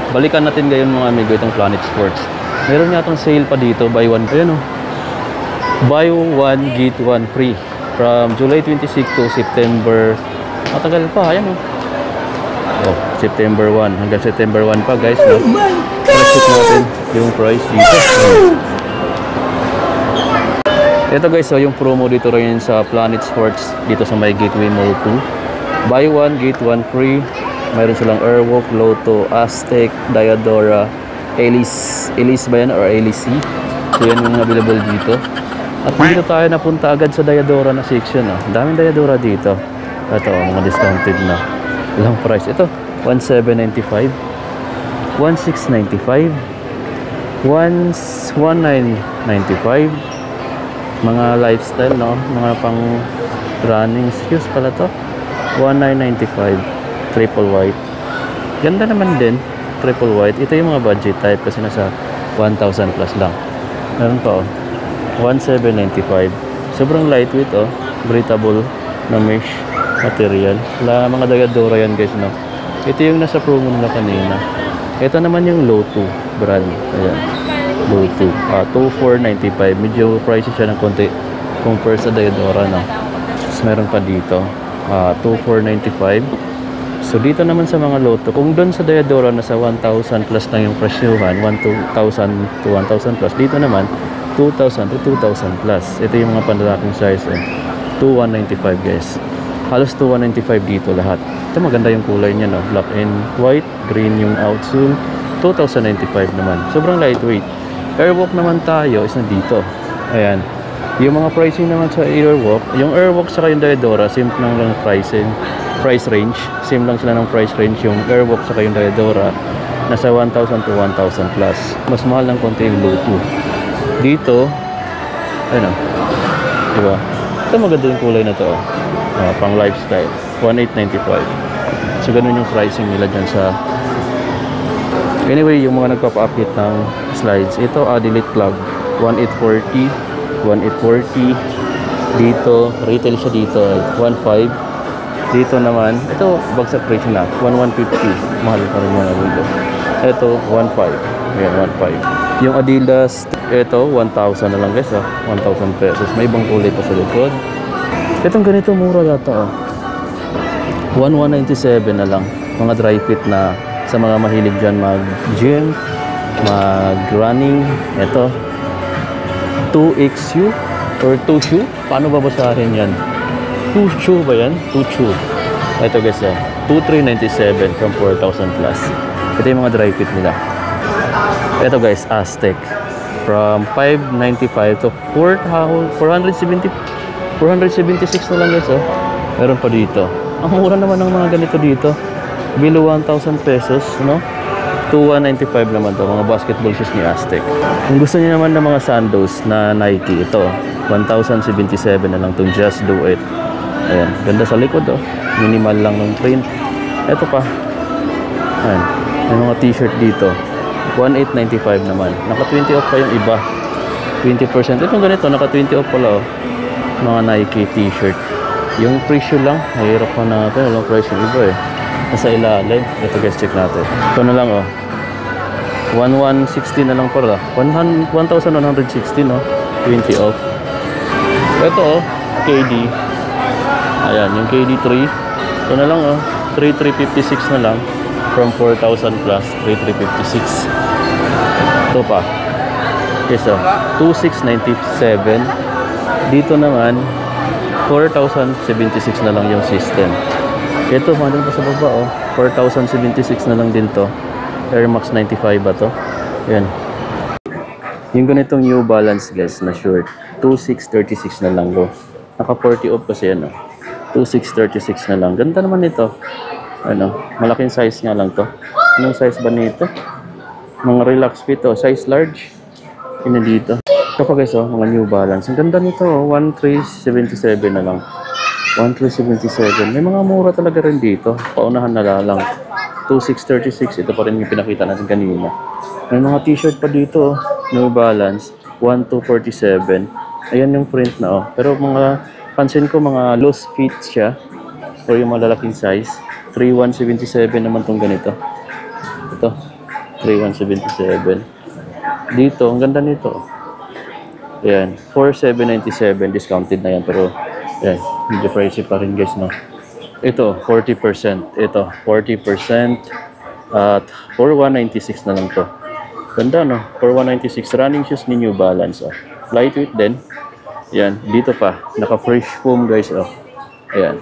Balikan natin ngayon mga amigo itong Planet Sports. Meron yatang sale pa dito, buy one. Ayan oh. Buy one, get one free. From July 26 to September. Matagal pa, ayan oh. Oh, September 1. Hanggang September 1 pa guys. No? Check natin yung price dito. Ito guys, so yung promo dito rin sa Planet Sports dito sa may Gateway Mall 2. Buy one, get one free. Mayroon silang Airwalk, Lotto, Aztec, Diadora, Elise ba yan or Elise? So yan yung available dito. At dito tayo napunta agad sa Diadora na section. Daming Diadora dito. Ito, mga discounted na. Ilang price? Ito, 1795, 1695, 1995. Mga lifestyle, no? Mga pang running shoes pala to. 1995, triple white. Ganda naman din, triple white. Ito yung mga budget type kasi nasa 1,000 plus lang. Meron pa, 1795. Sobrang lightweight, breathable na mesh material. Mga Diadora yan guys, no? Ito yung nasa promo nila kanina. Ito naman yung Lotto brand. Ayan. Lotto. 2495. Medyo pricey siya ng konti compare sa Diadora, no? Tapos meron pa dito. 2495. So dito naman sa mga Lotto, kung doon sa Diadora nasa 1,000 plus lang yung presyuhan, 1,000 to 1,000 plus. Dito naman 2,000 to 2,000 plus. Ito yung mga panlalaking size, 2195 guys. Halos 2195 dito lahat. Ito maganda yung kulay niya, no? Black and white, green yung outsole. 2,095 naman. Sobrang lightweight. Airwalk naman tayo is nandito. Ayan. Yung mga pricing naman sa Airwalk, yung Airwalk saka yung Diadora, same lang price range. Same lang sila ng price range. Yung Airwalk saka yung Diadora, nasa 1,000 to 1,000 plus. Mas mahal ng konti yung Lotto. Dito, ayun o. Diba? Ito maganda yung kulay na to. Pang lifestyle. 1,895. So, ganun yung pricing nila dyan sa... Anyway, yung mga nagpapa-update ng slides. Ito, Adelaide Plug. 1,840. 1,840. Dito, retail siya dito. 1,500. Dito naman, ito, bagsak presyo na. 1,150. Mahal pa rin mga dito. Ito, 1,500. Ayan, 1,500. Yung Adidas, ito, 1,000 na lang guys. 1,000 pesos. May ibang kulay pa sa likod. Itong ganito, mura data. 1,197 na lang. Mga dry fit na sa mga mahilig dyan mag-gym, mag-running. Ito, 2XU or 2XU. Paano babasahin yan? 2XU ba yan? 2XU. Ito guys, 2,397 from 4,000 plus. Ito yung mga dry fit nila. Ito guys, Aztec. From 595 to 476 na lang guys, Meron pa dito. Ang mura naman ng mga ganito dito. Below 1,000 pesos, no? 2,195 naman to, mga basketball shoes ni Aztec. Kung gusto niyo naman ng mga sandals na Nike, ito, 1,077 na lang itong Just Do It. Ayan, ganda sa likod, minimal lang ng print. Ito pa. Ayan, may mga t-shirt dito. 1,895 naman. Naka 20 off pa yung iba. 20%. Itong ganito, naka 20 off pala, mga Nike t-shirt. Yung presyo lang, mahirap pa natin. Walang presyo yung iba, nasa ilalim. Ito guys, check natin. Ito na lang, 1,160 na lang pala. 1,160, no? 20 off. Ito, KD. Ayan, yung KD3. Ito na lang, 3,356 na lang. From 4,000 plus, 3,356. Ito pa. Yes, 2,697. Dito naman, 4,076 na lang yung system. Ito, mandun pa sa baba, 4,076 na lang din to. Air Max 95 ba to? Ayan. Yung ganitong New Balance, guys, na short. 2,636 na lang, Naka 40 off kasi yan, 2,636 na lang. Ganda naman ito. Malaking size nga lang to. Anong size ba nito? Mga relax fit, size large. Yun dito. Ito pa guys, mga New Balance. Ang ganda nito, 1,377 na lang. 1,377. May mga mura talaga rin dito. Paunahan na lang. 2,636. Ito pa rin yung pinakita natin kanina. May mga t-shirt pa dito, New Balance. 1,247. Ayan yung print na, Pero mga, pansin ko mga loose fit siya. Or yung malalaking size. 3,177 naman tong ganito. Ito. 3,177. Dito, ang ganda nito. Ayan, 4,797 discounted na yan. Pero, ayan, medyo pricey pa rin guys, no? Ito, 40%. Ito, 40%. At 4,196 na lang to. Ganda, no? 4,196. Running shoes ni New Balance, oh. Lightweight din. Ayan, dito pa. Naka-fresh foam, guys, oh. Ayan,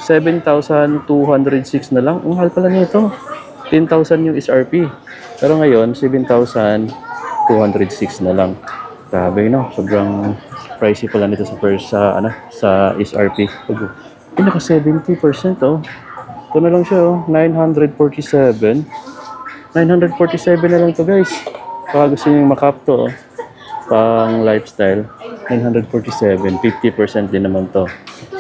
7,206 na lang. Ang mahal pala nito. 10,000 yung SRP. Pero ngayon, 7,206 na lang. Grabe, no? Sobrang pricey pala nito sa SRP. Naka 70%, oh. Ito na lang siya, oh. 947. 947 na lang to, guys. Baka gusto nyo yung makap to, oh. Pang lifestyle. 947. 50% din naman to.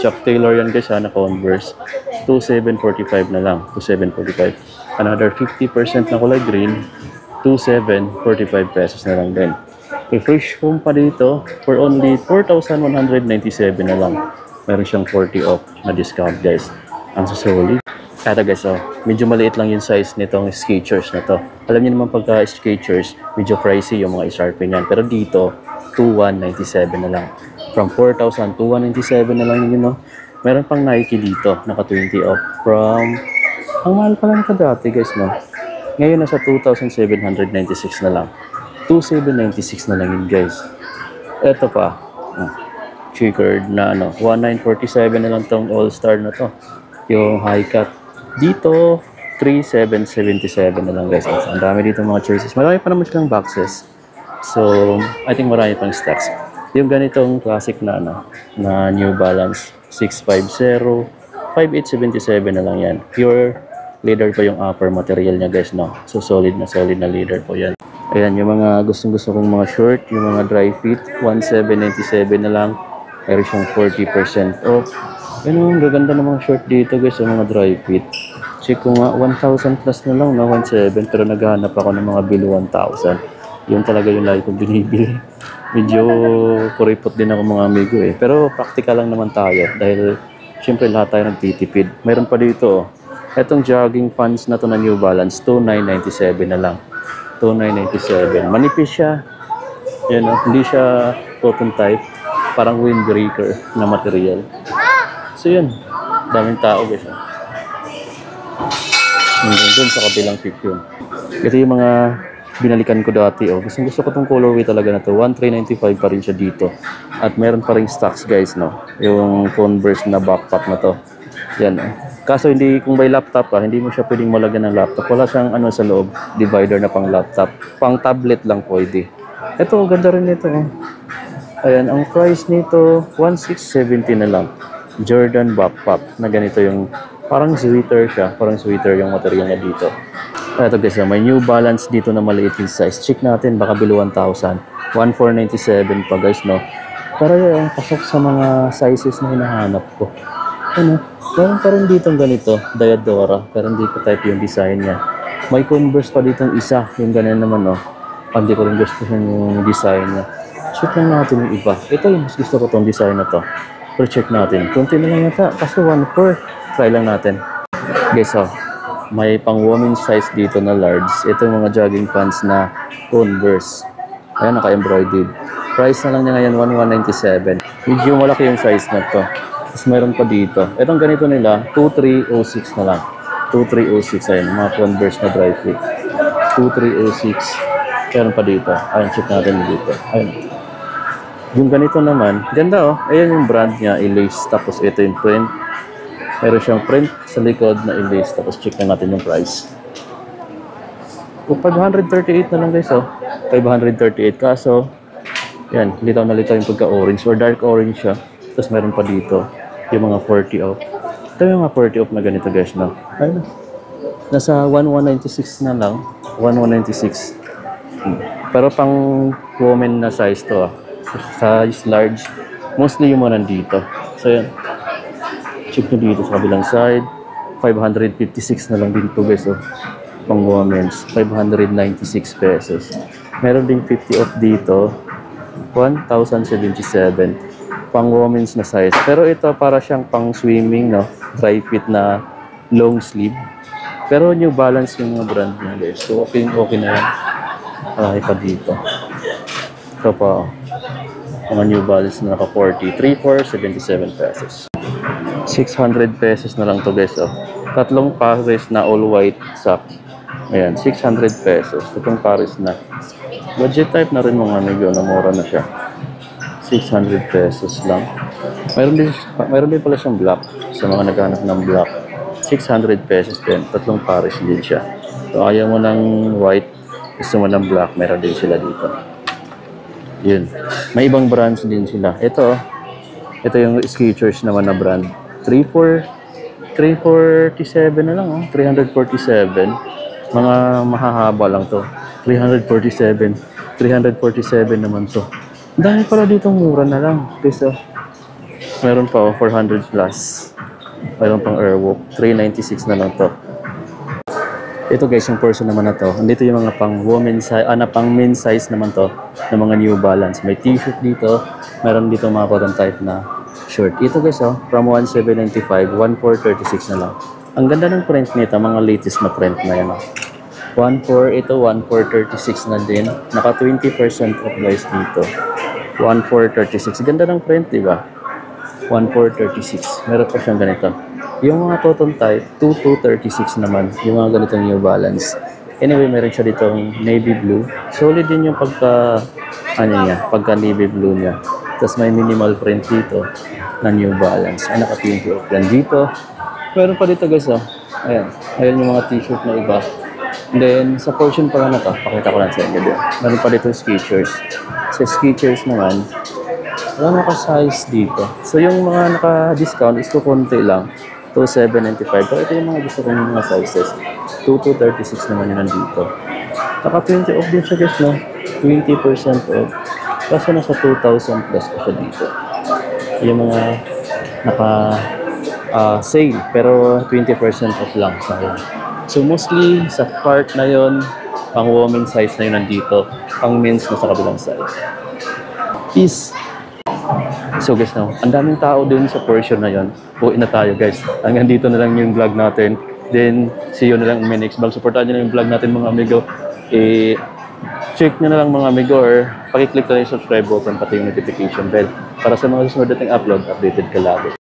Chuck Taylor yan, guys, ha, na Converse. 2,745 na lang. 2,745. Another 50% na kulay green. 2,745 pesos na lang din. May fresh foam pa dito for only 4,197 na lang. Meron siyang 40 off na discount, guys. Ang susulit. Kaya guys, oh, medyo maliit lang yung size nitong Skechers na to. Alam niyo naman pagka Skechers, medyo pricey yung mga SRP niyan. Pero dito, 2,197 na lang. From 4,000, 2,197 na lang yun, no? Meron pang Nike dito, naka 20 off. Ang mahal pa lang ito dati, guys, no? Ngayon, nasa 2,796 na lang. 2,796 na lang yun, guys. Ito pa. Checkered na, 1,947 na lang tong All-Star na to. Yung high cut. Dito, 3,777 na lang, guys. Ang dami dito mga choices. Marami pa naman silang boxes. So, I think marami pang stocks. Yung ganitong classic na, na New Balance 650, 5,877 na lang yan. Pure leather pa yung upper material niya, guys, no? So, solid na leather po yan. Ayan, yung mga gustong-gusto kong mga short, yung mga dry fit, 1,797 na lang. Meron siyang 40% off. Yan, ang gaganda ng mga short dito, guys, yung mga dry fit. Check ko nga, 1,000 plus na lang, 1,700. Pero naghahanap ako ng mga below 1,000. Yun talaga yung lagi kong binibili. Medyo kuripot din ako, mga amigo, eh. Pero practical lang naman tayo. Dahil, syempre, lahat tayo nagtitipid. Mayroon pa dito, oh. Etong jogging pants na to na New Balance, 2,997 na lang. 2,997. Manipis siya. Yan, hindi siya cotton type. Parang windbreaker na material. So yun. Daming tao, guys. Doon sa kabilang section. Ito yung mga binalikan ko dati. Oh. Gusto ko tong colorway talaga na to. 1,395 pa rin siya dito. At meron pa rin stocks, guys, no? Yung Converse na backpack na to. Yan, oh. Kaso hindi, kung by laptop ka, hindi mo siya pwedeng malagyan ng laptop. Wala siyang sa loob, divider na pang laptop. Pang tablet lang pwede. Ito, ganda rin nito. Oh. Ayan, ang price nito, 1,670 na lang. Jordan backpack na ganito yung, parang sweater siya. Parang sweater yung material niya dito. Ito, guys, may New Balance dito na maliit yung size. Check natin, baka below 1,000. 1,497 pa, guys, no? Pero yung pasok sa mga sizes na hinahanap ko. Meron pa rin dito ganito, Diadora, pero hindi ko type yung design niya. May Converse pa dito isa, yung ganyan naman, no? Hindi ko rin gusto yung design niya. Check lang natin yung iba. Ito yung mas gusto ko tong design na to. Pero check natin. Kunti na lang yata, kasi 1/4. Try lang natin. Guys, may pang women's size dito na large. Ito yung mga jogging pants na Converse. Ayan, naka-embroidered. Price na lang niya ngayon, 1,197. Medyo malaki yung size na to. Tapos mayroon pa dito. Itong ganito nila, 2,306 na lang. 2,306, ayun, mga Converse na dry fit. 2,306. Mayroon pa dito. Ayun, check natin dito. Ayun. Yung ganito naman, ganda, oh. Ayan yung brand niya, Elise. Tapos ito yung print. Meron siyang print sa likod na Elise. Tapos check na natin yung price. 538 na lang, guys, oh. 538. Kaso, yan, litaw na litaw yung pagka-orange or dark orange siya. Tapos meron pa dito yung mga 40 off. Ito yung mga 40 off na ganito, guys, no? Ayun. Nasa 1,196 na lang. 1,196. Pero pang women na size to, size large. Mostly yung mga nandito. So, yan. Check nyo dito sa kabilang side. 556 na lang dito, guys, oh. Pang women's. 596 pesos. Meron din 50 off dito. 1,077. Pang women's na size. Pero ito para siyang pang swimming, no? Dry fit na long sleeve. Pero New Balance yung mga brand niya guys. So okay, okay na yan. Marami pa dito. Ito pa, mga New Balance na naka 40. 3,477 pesos. 600 pesos na lang to guys. Oh. Tatlong pares na all white sock. Ayan, 600 pesos. Tatlong pares na. Budget type na rin mga amigo. Namura na siya. 600 pesos lang. Mayroon din pala siyang black. Sa mga naghanap ng black. 600 pesos din. Tatlong pares din siya. So ayaw mo ng white. Gusto mo ng black. Meron din sila dito. Yun. May ibang brands din sila. Ito yung Skechers naman na brand. 347 na lang, oh. 347. Mga mahahaba lang to. 347 naman to. Dahil pala ditong mura na lang. Kasi meron pa, oh, 400 plus. Meron pang Airwalk. 396 na lang to. Ito guys, yung person naman na to. Andito yung mga pang women's size, pang men's size naman to. Ng mga New Balance. May t-shirt dito. Meron dito mga cotton type na short. Ito guys, oh, from 1,795, 1,436 na lang. Ang ganda ng print nito, mga latest na print na yan. 1,4, ito 1,436 na din. Naka 20% off guys dito. 1,436. Ganda ng print, di ba? 1,436. Meron pa siyang ganito. Yung mga cotton type, 2,236 naman. Yung mga ganitong New Balance. Anyway, meron siya ditong navy blue. Solid din yung pagka navy blue niya. Tapos may minimal print dito na New Balance. Ay, naka 20 off yan dito. Meron pa dito guys, oh. Ayan. Ayan yung mga t-shirt na iba. And then, sa portion pa na to, pakita ko lang sa inyo din. Meron pa dito Skechers. Sa Skechers naman, wala naka-size dito. So, yung mga naka-discount is kukunti lang. 2,795. Pero ito yung mga gusto kong mga sizes. 2,236 naman yun nandito. Naka 20 off din siya guys, no? 20% off. Kaso nasa 2,000 plus pa siya dito. Yung mga naka-sale. Pero 20% off lang sa akin. So mostly sa part na yon, pang women's size na yun nandito, pang men's na sa kabilang side. Peace! So guys, no, ang daming tao din sa portion na yon. Uwi na tayo guys. Hanggang dito na lang yung vlog natin. Then, see you na lang in my next vlog. Supportahan nyo na yung vlog natin mga amigo. Check nyo na lang mga amigo or pakiclick na yung subscribe button pati yung notification bell para sa mga susunod nating upload, updated ka lagi.